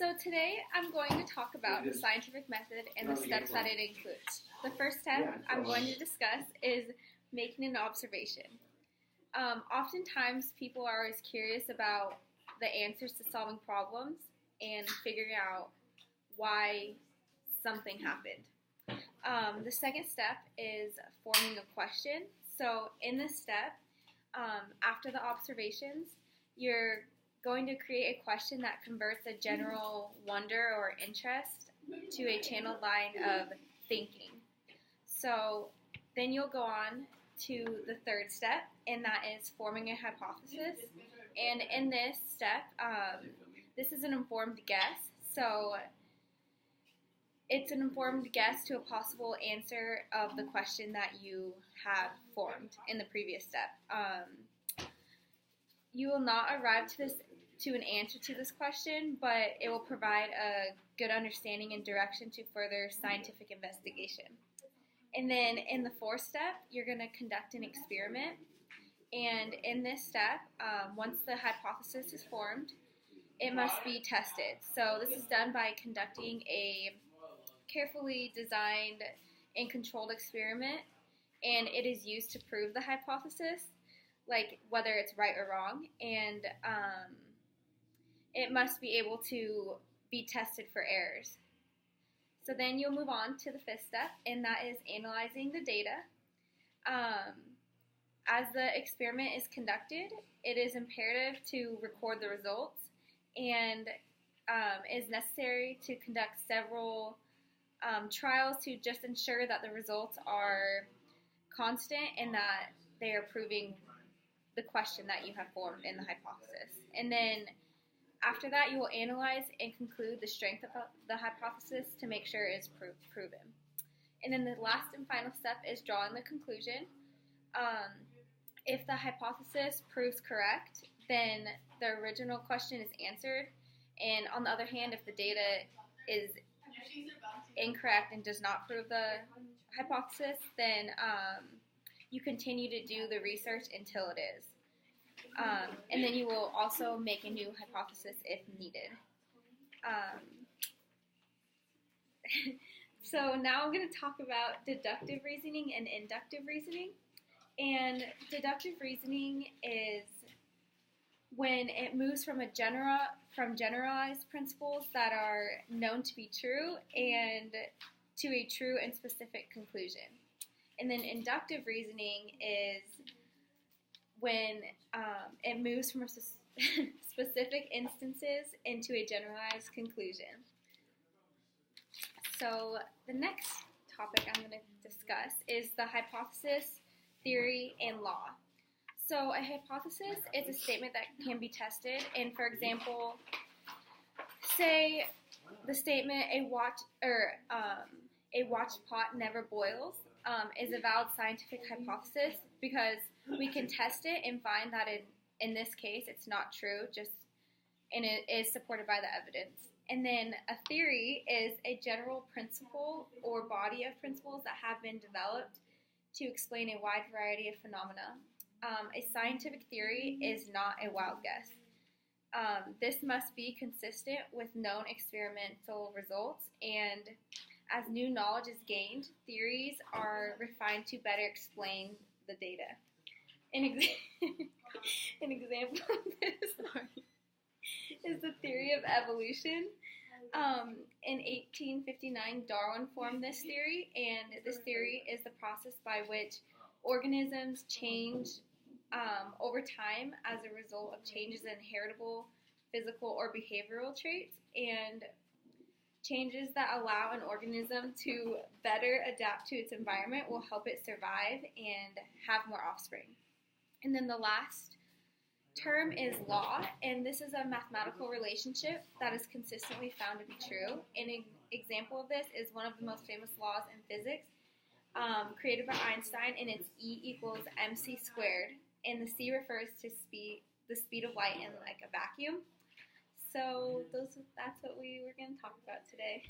So today I'm going to talk about the scientific method and the steps that it includes. The first step I'm going to discuss is making an observation. Oftentimes people are always curious about the answers to solving problems and figuring out why something happened. The second step is forming a question. So in this step, after the observations, you're going to create a question that converts a general wonder or interest to a channeled line of thinking. So then you'll go on to the third step, and that is forming a hypothesis. And in this step, this is an informed guess. So it's an informed guess to a possible answer of the question that you have formed in the previous step. You will not arrive to an answer to this question, but it will provide a good understanding and direction to further scientific investigation. And then in the fourth step, you're going to conduct an experiment. And in this step, once the hypothesis is formed, it must be tested. So this is done by conducting a carefully designed and controlled experiment, and it is used to prove the hypothesis, like whether it's right or wrong, and it must be able to be tested for errors. So then you'll move on to the fifth step, and that is analyzing the data. As the experiment is conducted, it is imperative to record the results, and it is necessary to conduct several trials to just ensure that the results are constant and that they are proving the question that you have formed in the hypothesis. And then after that, you will analyze and conclude the strength of the hypothesis to make sure it is proven. And then the last and final step is drawing the conclusion. If the hypothesis proves correct, then the original question is answered. And on the other hand, if the data is incorrect and does not prove the hypothesis, then you continue to do the research until it is. And then you will also make a new hypothesis if needed. So now I'm going to talk about deductive reasoning and inductive reasoning. And deductive reasoning is when it moves from generalized principles that are known to be true and to a true and specific conclusion. And then inductive reasoning is when it moves from specific instances into a generalized conclusion. So the next topic I'm going to discuss is the hypothesis, theory, and law. So a hypothesis is a statement that can be tested, and for example, say the statement "a watched pot never boils" is a valid scientific hypothesis because we can test it and find that in this case it's not true, and it is supported by the evidence. And then a theory is a general principle or body of principles that have been developed to explain a wide variety of phenomena. A scientific theory is not a wild guess. This must be consistent with known experimental results, and as new knowledge is gained, theories are refined to better explain the data. An example of this is the theory of evolution. In 1859, Darwin formed this theory, and this theory is the process by which organisms change over time as a result of changes in heritable, physical, or behavioral traits, and changes that allow an organism to better adapt to its environment will help it survive and have more offspring. And then the last term is law, and this is a mathematical relationship that is consistently found to be true. An example of this is one of the most famous laws in physics, created by Einstein, and it's E equals mc squared, and the c refers to the speed of light in like a vacuum. So that's what we were going to talk about today.